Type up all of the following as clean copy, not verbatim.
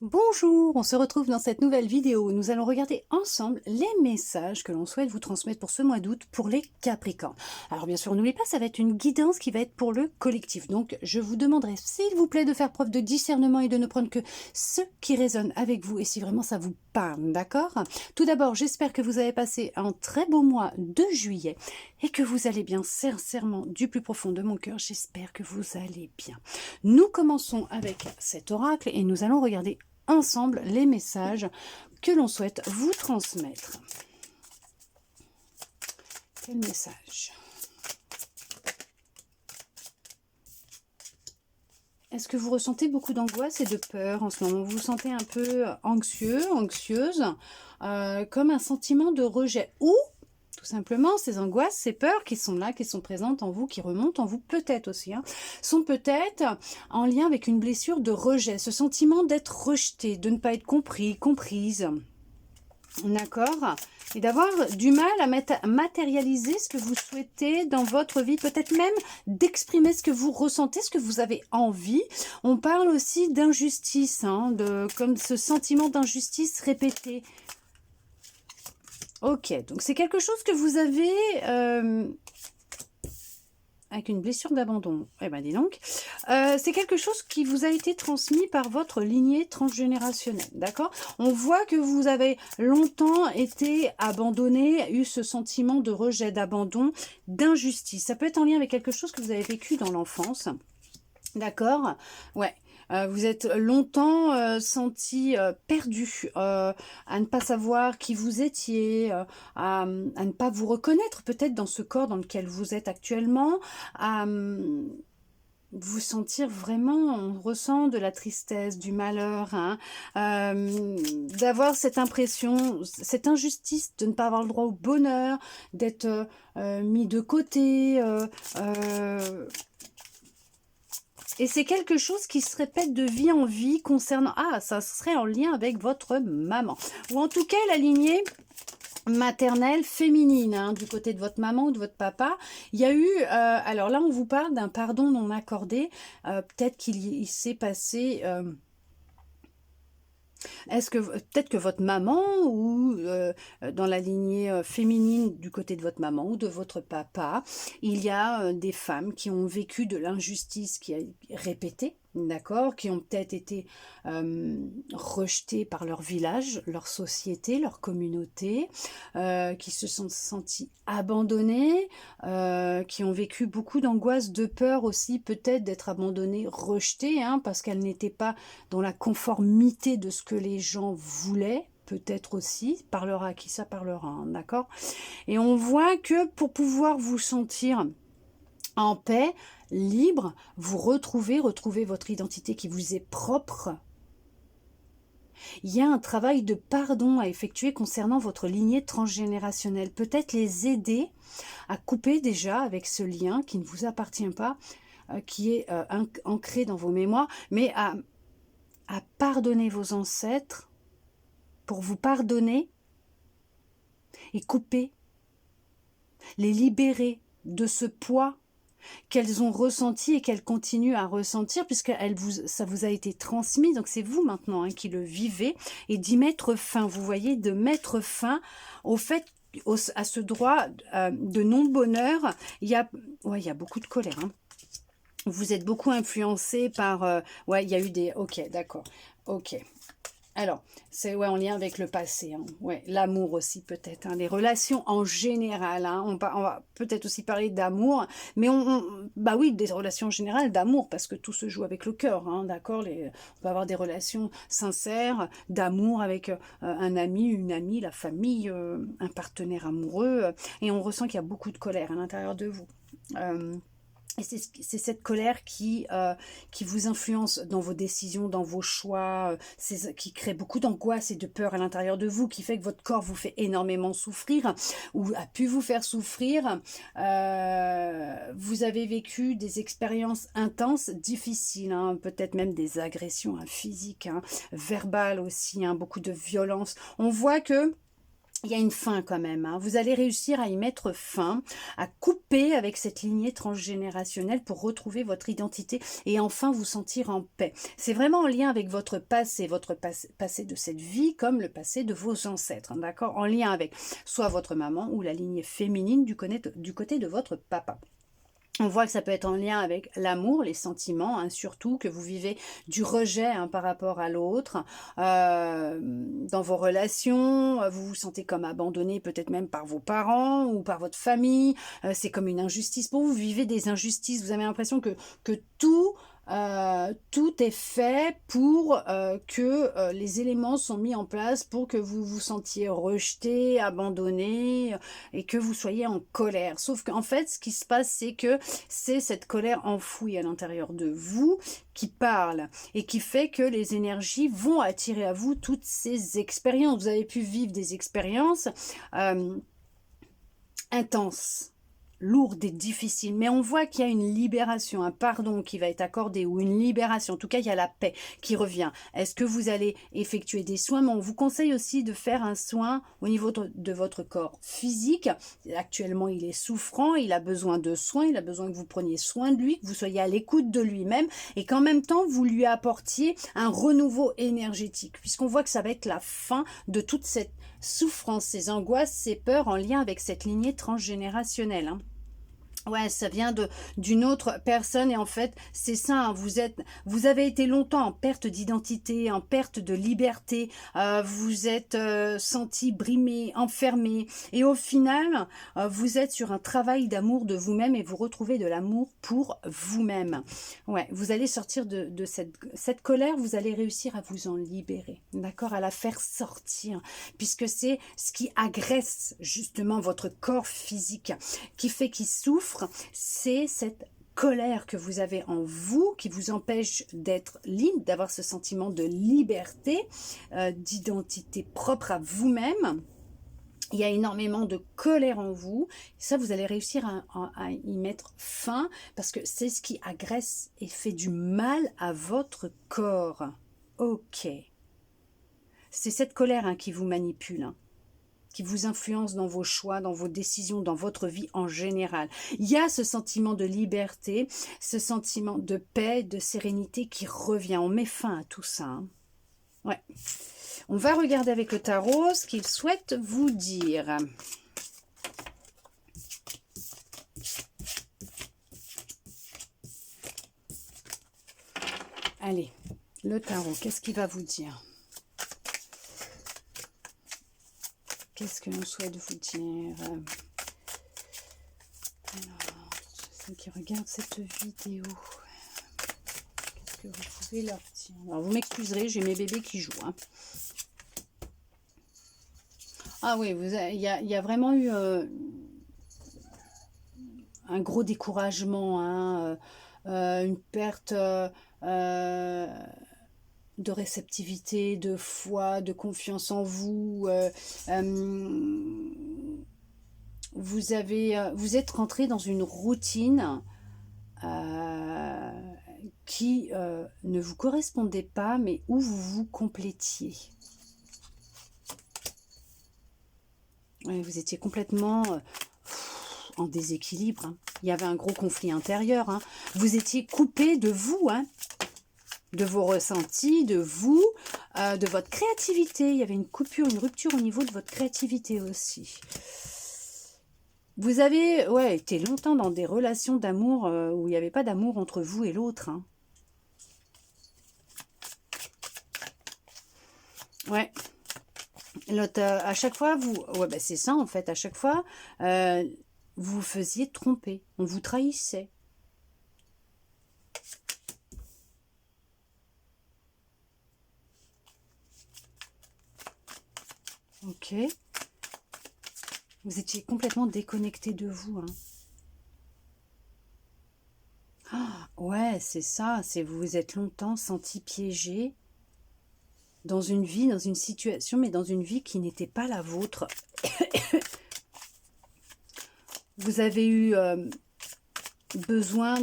Bonjour, on se retrouve dans cette nouvelle vidéo où nous allons regarder ensemble les messages que l'on souhaite vous transmettre pour ce mois d'août pour les Capricornes. Alors bien sûr, n'oubliez pas, ça va être une guidance qui va être pour le collectif. Donc je vous demanderai s'il vous plaît de faire preuve de discernement et de ne prendre que ce qui résonne avec vous et si vraiment ça vous parle, d'accord? Tout d'abord, j'espère que vous avez passé un très beau mois de juillet et que vous allez bien, sincèrement, du plus profond de mon cœur, j'espère que vous allez bien. Nous commençons avec cet oracle et nous allons regarder ensemble les messages que l'on souhaite vous transmettre. Quel message? Est-ce que vous ressentez beaucoup d'angoisse et de peur en ce moment? Vous vous sentez un peu anxieux, anxieuse, comme un sentiment de rejet ou tout simplement, ces angoisses, ces peurs qui sont là, qui sont présentes en vous, qui remontent en vous peut-être aussi, hein, sont peut-être en lien avec une blessure de rejet, ce sentiment d'être rejeté, de ne pas être compris, comprise, d'accord? Et d'avoir du mal à matérialiser ce que vous souhaitez dans votre vie, peut-être même d'exprimer ce que vous ressentez, ce que vous avez envie. On parle aussi d'injustice, hein, comme ce sentiment d'injustice répété. Ok, donc c'est quelque chose que vous avez avec une blessure d'abandon. Eh ben dis donc, c'est quelque chose qui vous a été transmis par votre lignée transgénérationnelle, d'accord? On voit que vous avez longtemps été abandonné, eu ce sentiment de rejet, d'abandon, d'injustice. Ça peut être en lien avec quelque chose que vous avez vécu dans l'enfance. D'accord? Ouais. Vous êtes longtemps senti perdu, à ne pas savoir qui vous étiez, à ne pas vous reconnaître peut-être dans ce corps dans lequel vous êtes actuellement, à vous sentir vraiment, on ressent de la tristesse, du malheur, hein, d'avoir cette impression, cette injustice de ne pas avoir le droit au bonheur, d'être mis de côté, et c'est quelque chose qui se répète de vie en vie concernant... Ah, ça serait en lien avec votre maman. Ou en tout cas, la lignée maternelle féminine, hein, du côté de votre maman ou de votre papa. Il y a eu... alors là, on vous parle d'un pardon non accordé. Peut-être qu'il s'est passé... Est-ce que peut-être que votre maman ou dans la lignée féminine du côté de votre maman ou de votre papa, il y a des femmes qui ont vécu de l'injustice qui est répétée, d'accord, qui ont peut-être été rejetées par leur village, leur société, leur communauté, qui se sont senties abandonnées, qui ont vécu beaucoup d'angoisse, de peur aussi peut-être d'être abandonnées, rejetées, hein, parce qu'elles n'étaient pas dans la conformité de ce que les gens voulaient, peut-être aussi, parlera à qui ça parlera, hein, d'accord? Et on voit que pour pouvoir vous sentir en paix, libre, vous retrouver votre identité qui vous est propre. Il y a un travail de pardon à effectuer concernant votre lignée transgénérationnelle. Peut-être les aider à couper déjà avec ce lien qui ne vous appartient pas, qui est ancré dans vos mémoires, mais à pardonner vos ancêtres, pour vous pardonner et couper, les libérer de ce poids qu'elles ont ressenti et qu'elles continuent à ressentir, puisque ça vous a été transmis, donc c'est vous maintenant, hein, qui le vivez, et d'y mettre fin, vous voyez, de mettre fin au fait, à ce droit de non-bonheur. Il y a beaucoup de colère, hein. Vous êtes beaucoup influencé par... ouais, il y a eu des... Ok, d'accord. Ok. Alors, c'est en lien avec le passé, hein. Ouais, l'amour aussi peut-être, hein. Les relations en général, hein. On va peut-être aussi parler d'amour, mais bah oui, des relations générales d'amour, parce que tout se joue avec le cœur, hein, d'accord. On peut avoir des relations sincères d'amour avec un ami, une amie, la famille, un partenaire amoureux, et on ressent qu'il y a beaucoup de colère à l'intérieur de vous. Et c'est cette colère qui vous influence dans vos décisions, dans vos choix, qui crée beaucoup d'angoisse et de peur à l'intérieur de vous, qui fait que votre corps vous fait énormément souffrir, ou a pu vous faire souffrir. Vous avez vécu des expériences intenses, difficiles, hein, peut-être même des agressions, hein, physiques, hein, verbales aussi, hein, beaucoup de violence. On voit que il y a une fin quand même, hein. Vous allez réussir à y mettre fin, à couper avec cette lignée transgénérationnelle pour retrouver votre identité et enfin vous sentir en paix. C'est vraiment en lien avec votre passé de cette vie comme le passé de vos ancêtres, hein, d'accord? En lien avec soit votre maman ou la lignée féminine du côté de votre papa. On voit que ça peut être en lien avec l'amour, les sentiments, hein, surtout que vous vivez du rejet, hein, par rapport à l'autre. Dans vos relations, vous vous sentez comme abandonné, peut-être même par vos parents ou par votre famille. C'est comme une injustice pour vous. Vous vivez des injustices. Vous avez l'impression que tout est fait pour que les éléments sont mis en place pour que vous vous sentiez rejeté, abandonné et que vous soyez en colère. Sauf qu'en fait, ce qui se passe, c'est que c'est cette colère enfouie à l'intérieur de vous qui parle et qui fait que les énergies vont attirer à vous toutes ces expériences. Vous avez pu vivre des expériences intenses, lourde et difficile, mais on voit qu'il y a une libération, un pardon qui va être accordé ou une libération. En tout cas, il y a la paix qui revient. Est-ce que vous allez effectuer des soins? Mais on vous conseille aussi de faire un soin au niveau de votre corps physique. Actuellement, il est souffrant, il a besoin de soins, il a besoin que vous preniez soin de lui, que vous soyez à l'écoute de lui-même et qu'en même temps, vous lui apportiez un renouveau énergétique, puisqu'on voit que ça va être la fin de toute cette souffrance, ces angoisses, ces peurs en lien avec cette lignée transgénérationnelle, hein. Ouais, ça vient d'une autre personne et en fait, c'est ça, hein, vous avez été longtemps en perte d'identité, en perte de liberté, vous êtes senti brimé, enfermé et au final, vous êtes sur un travail d'amour de vous-même et vous retrouvez de l'amour pour vous-même. Ouais, vous allez sortir de cette colère, vous allez réussir à vous en libérer, d'accord, à la faire sortir, puisque c'est ce qui agresse justement votre corps physique, qui fait qu'il souffre. C'est cette colère que vous avez en vous qui vous empêche d'être libre, d'avoir ce sentiment de liberté, d'identité propre à vous-même. Il y a énormément de colère en vous. Ça, vous allez réussir à y mettre fin parce que c'est ce qui agresse et fait du mal à votre corps. Ok. C'est cette colère, hein, qui vous manipule, hein, qui vous influence dans vos choix, dans vos décisions, dans votre vie en général. Il y a ce sentiment de liberté, ce sentiment de paix, de sérénité qui revient. On met fin à tout ça, hein. Ouais. On va regarder avec le tarot ce qu'il souhaite vous dire. Allez, le tarot, qu'est-ce qu'il va vous dire ? Qu'est-ce que l'on souhaite vous dire? Alors, ceux qui regardent cette vidéo, qu'est-ce que vous pouvez leur dire? Alors, vous m'excuserez, j'ai mes bébés qui jouent, hein. Ah oui, il y a vraiment eu un gros découragement, hein, une perte de réceptivité, de foi, de confiance en vous. Vous êtes rentré dans une routine qui ne vous correspondait pas, mais où vous vous complétiez. Ouais, vous étiez complètement en déséquilibre, hein. Il y avait un gros conflit intérieur, hein. Vous étiez coupé de vous, hein, de vos ressentis, de vous, de votre créativité. Il y avait une coupure, une rupture au niveau de votre créativité aussi. Vous avez été longtemps dans des relations d'amour où il n'y avait pas d'amour entre vous et l'autre, hein. Ouais. L'autre, à chaque fois, c'est ça en fait, à chaque fois, vous vous faisiez tromper, on vous trahissait. Ok. Vous étiez complètement déconnecté de vous, hein. Ah, ouais, c'est ça, c'est vous vous êtes longtemps senti piégé dans une vie, dans une situation, mais dans une vie qui n'était pas la vôtre. Vous avez eu besoin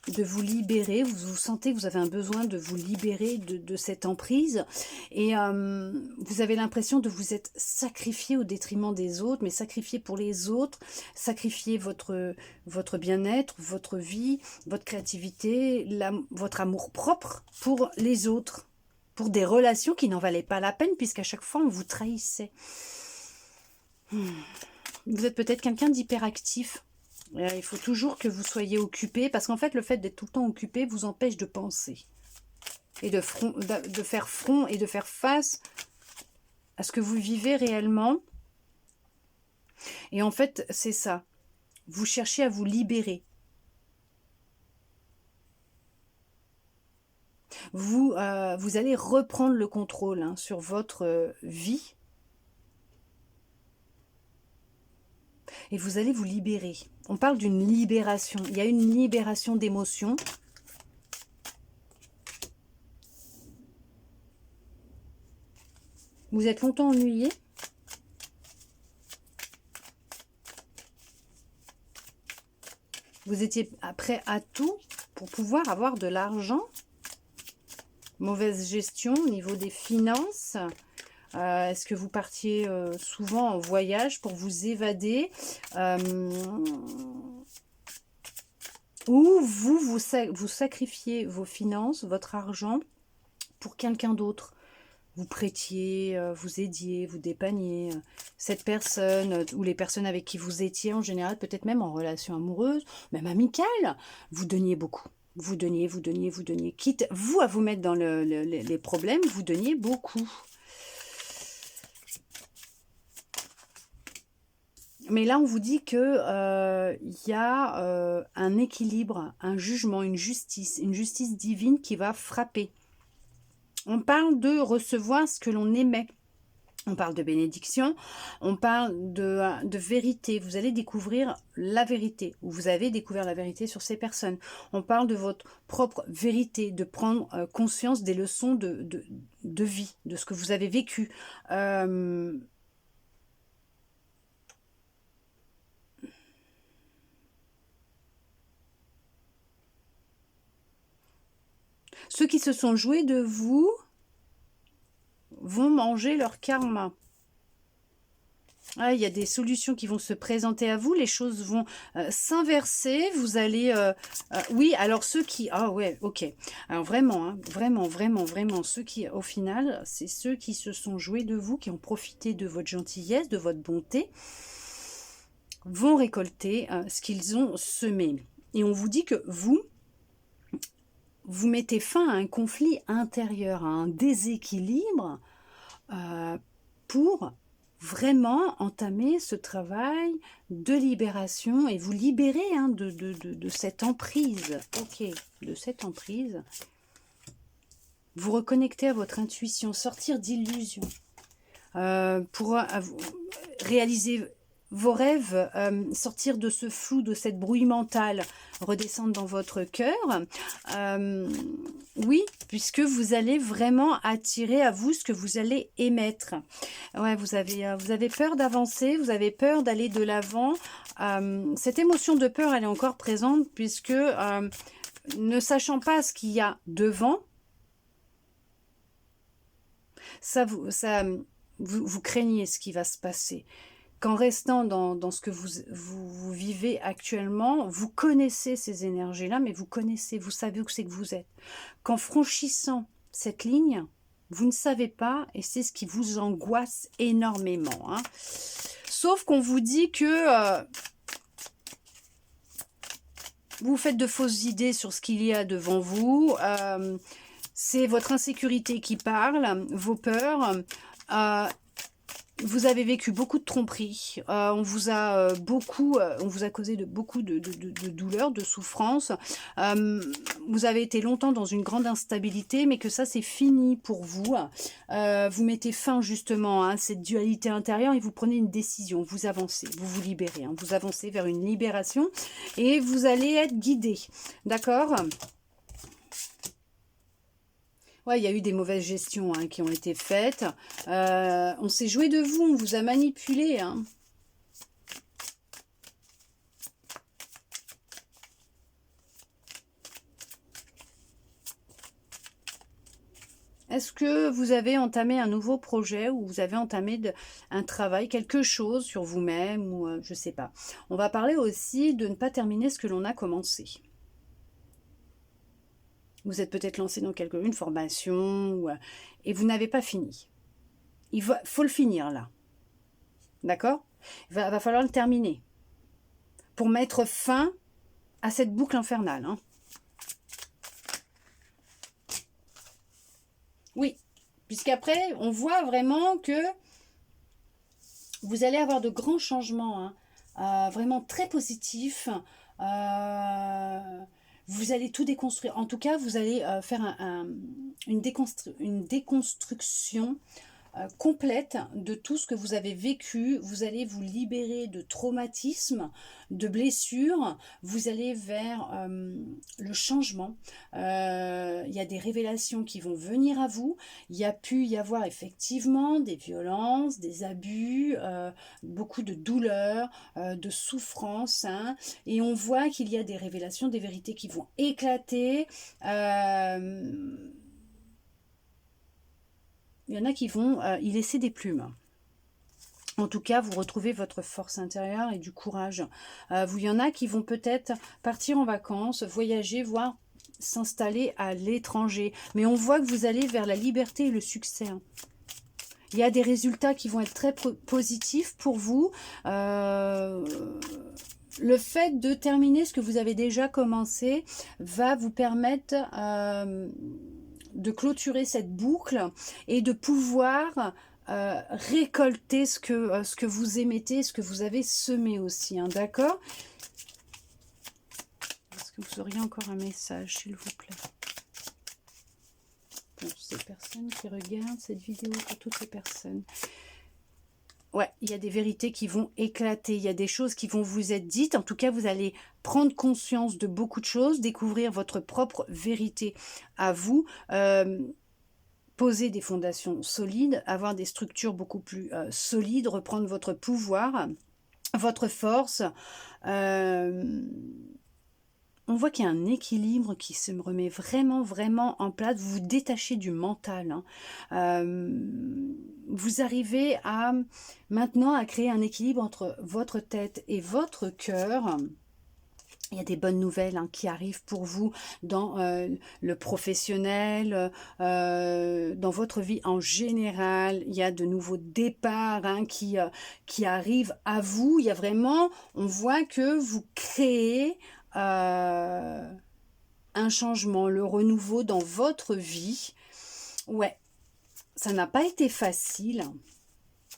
de vous libérer, vous sentez que vous avez un besoin de vous libérer de cette emprise, et vous avez l'impression de vous être sacrifié au détriment des autres, mais sacrifié pour les autres, sacrifier votre bien-être, votre vie, votre créativité, votre amour propre pour les autres, pour des relations qui n'en valaient pas la peine, puisqu'à chaque fois on vous trahissait. Vous êtes peut-être quelqu'un d'hyperactif. Il faut toujours que vous soyez occupé, parce qu'en fait, le fait d'être tout le temps occupé vous empêche de penser. Et de faire front et de faire face à ce que vous vivez réellement. Et en fait, c'est ça. Vous cherchez à vous libérer. Vous allez reprendre le contrôle sur votre vie. Et vous allez vous libérer. On parle d'une libération. Il y a une libération d'émotions. Vous êtes longtemps ennuyé. Vous étiez prêt à tout pour pouvoir avoir de l'argent. Mauvaise gestion au niveau des finances. Est-ce que vous partiez souvent en voyage pour vous évader, ou vous sacrifiez vos finances, votre argent pour quelqu'un d'autre? Vous prêtiez, vous aidiez, vous dépanniez cette personne, ou les personnes avec qui vous étiez en général, peut-être même en relation amoureuse, même amicale. Vous donniez beaucoup. Vous donniez. Quitte vous à vous mettre dans les problèmes, vous donniez beaucoup. Mais là, on vous dit que y a un équilibre, un jugement, une justice divine qui va frapper. On parle de recevoir ce que l'on émet. On parle de bénédiction, on parle de vérité. Vous allez découvrir la vérité, ou vous avez découvert la vérité sur ces personnes. On parle de votre propre vérité, de prendre conscience des leçons de vie, de ce que vous avez vécu. Ceux qui se sont joués de vous vont manger leur karma. Il y a des solutions qui vont se présenter à vous, les choses vont s'inverser, vous allez... oui, alors ceux qui... Ah ouais, ok. Alors vraiment, vraiment, ceux qui, au final, c'est ceux qui se sont joués de vous, qui ont profité de votre gentillesse, de votre bonté, vont récolter ce qu'ils ont semé. Et on vous dit que vous mettez fin à un conflit intérieur, à un déséquilibre, pour vraiment entamer ce travail de libération et vous libérer de cette emprise. Ok, de cette emprise. Vous reconnecter à votre intuition, sortir d'illusions, pour réaliser vos rêves, sortir de ce flou, de cette brouille mentale, redescendre dans votre cœur. Oui, puisque vous allez vraiment attirer à vous ce que vous allez émettre. Ouais, vous avez peur d'avancer, vous avez peur d'aller de l'avant. Cette émotion de peur, elle est encore présente, puisque ne sachant pas ce qu'il y a devant, vous craignez ce qui va se passer. Qu'en restant dans ce que vous vivez actuellement, vous connaissez ces énergies-là, mais vous savez où c'est que vous êtes. Qu'en franchissant cette ligne, vous ne savez pas, et c'est ce qui vous angoisse énormément. Sauf qu'on vous dit que vous faites de fausses idées sur ce qu'il y a devant vous. C'est votre insécurité qui parle, vos peurs. Vous avez vécu beaucoup de tromperies, on vous a causé beaucoup de douleurs, de souffrances. Vous avez été longtemps dans une grande instabilité, mais que ça c'est fini pour vous. Vous mettez fin justement à cette dualité intérieure et vous prenez une décision, vous avancez, vous vous libérez, vous avancez vers une libération et vous allez être guidé, d'accord ? Ouais, il y a eu des mauvaises gestions qui ont été faites. On s'est joué de vous, on vous a manipulé. Est-ce que vous avez entamé un nouveau projet ou vous avez entamé un travail, quelque chose sur vous-même ou je ne sais pas. On va parler aussi de ne pas terminer ce que l'on a commencé. Vous êtes peut-être lancé dans une formation et vous n'avez pas fini. Faut le finir là. D'accord ? Va falloir le terminer pour mettre fin à cette boucle infernale. Hein. Oui, puisqu'après, on voit vraiment que vous allez avoir de grands changements, hein, vraiment très positifs. Vous allez tout déconstruire. En tout cas, vous allez faire une déconstruction complète de tout ce que vous avez vécu. Vous allez vous libérer de traumatismes, de blessures. Vous allez vers le changement. Il y a des révélations qui vont venir à vous. Il y a pu y avoir effectivement des violences, des abus, beaucoup de douleurs, de souffrances. Hein, et on voit qu'il y a des révélations, des vérités qui vont éclater. Il y en a qui vont y laisser des plumes. En tout cas, vous retrouvez votre force intérieure et du courage. Il y en a qui vont peut-être partir en vacances, voyager, voire s'installer à l'étranger. Mais on voit que vous allez vers la liberté et le succès. Il y a des résultats qui vont être très positifs pour vous. Le fait de terminer ce que vous avez déjà commencé va vous permettre de clôturer cette boucle et de pouvoir récolter ce que vous émettez, ce que vous avez semé aussi, hein, d'accord? Est-ce que vous auriez encore un message, s'il vous plaît? Pour ces personnes qui regardent cette vidéo, pour toutes ces personnes. Ouais, il y a des vérités qui vont éclater, il y a des choses qui vont vous être dites. En tout cas, vous allez prendre conscience de beaucoup de choses, découvrir votre propre vérité à vous, poser des fondations solides, avoir des structures beaucoup plus solides, reprendre votre pouvoir, votre force. On voit qu'il y a un équilibre qui se remet vraiment, vraiment en place. Vous vous détachez du mental. Hein. Vous arrivez maintenant à créer un équilibre entre votre tête et votre cœur. Il y a des bonnes nouvelles qui arrivent pour vous dans le professionnel, dans votre vie en général. Il y a de nouveaux départs qui arrivent à vous. Il y a vraiment, on voit que vous créez un changement, le renouveau dans votre vie. Ouais, ça n'a pas été facile,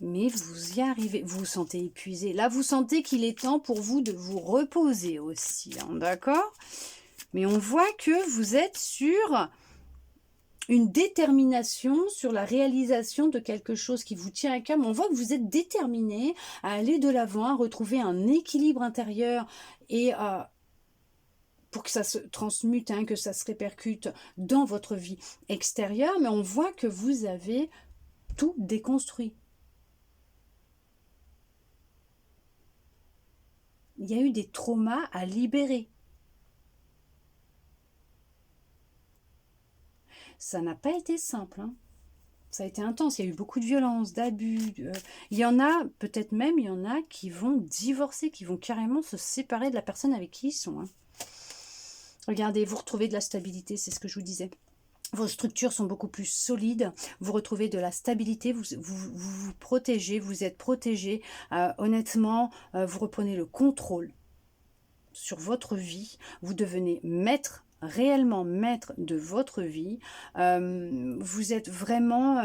mais vous y arrivez. Vous vous sentez épuisé. Là, vous sentez qu'il est temps pour vous de vous reposer aussi, hein, d'accord? Mais on voit que vous êtes sur une détermination, sur la réalisation de quelque chose qui vous tient à cœur. On voit que vous êtes déterminé à aller de l'avant, à retrouver un équilibre intérieur et pour que ça se transmute, hein, que ça se répercute dans votre vie extérieure, mais on voit que vous avez tout déconstruit. Il y a eu des traumas à libérer. Ça n'a pas été simple, hein. Ça a été intense, il y a eu beaucoup de violence, d'abus. Il y en a, peut-être même, il y en a qui vont divorcer, qui vont carrément se séparer de la personne avec qui ils sont, hein. Regardez, vous retrouvez de la stabilité, c'est ce que je vous disais. Vos structures sont beaucoup plus solides, vous retrouvez de la stabilité, vous protégez, vous êtes protégé. Honnêtement, vous reprenez le contrôle sur votre vie, vous devenez maître, réellement maître de votre vie. Vous êtes vraiment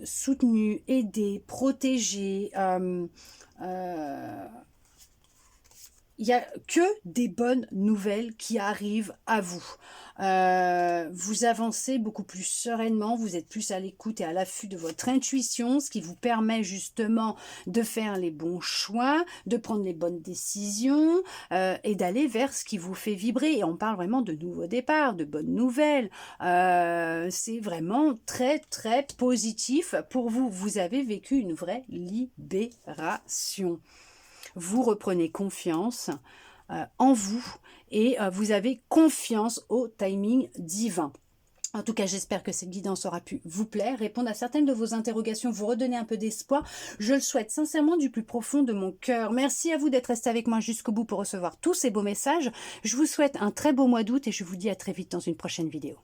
soutenu, aidé, protégé. Il n'y a que des bonnes nouvelles qui arrivent à vous. Vous avancez beaucoup plus sereinement, vous êtes plus à l'écoute et à l'affût de votre intuition, ce qui vous permet justement de faire les bons choix, de prendre les bonnes décisions et d'aller vers ce qui vous fait vibrer. Et on parle vraiment de nouveaux départs, de bonnes nouvelles. C'est vraiment très, très positif pour vous. Vous avez vécu une vraie libération. Vous reprenez confiance en vous et vous avez confiance au timing divin. En tout cas, j'espère que cette guidance aura pu vous plaire, répondre à certaines de vos interrogations, vous redonner un peu d'espoir. Je le souhaite sincèrement du plus profond de mon cœur. Merci à vous d'être resté avec moi jusqu'au bout pour recevoir tous ces beaux messages. Je vous souhaite un très beau mois d'août et je vous dis à très vite dans une prochaine vidéo.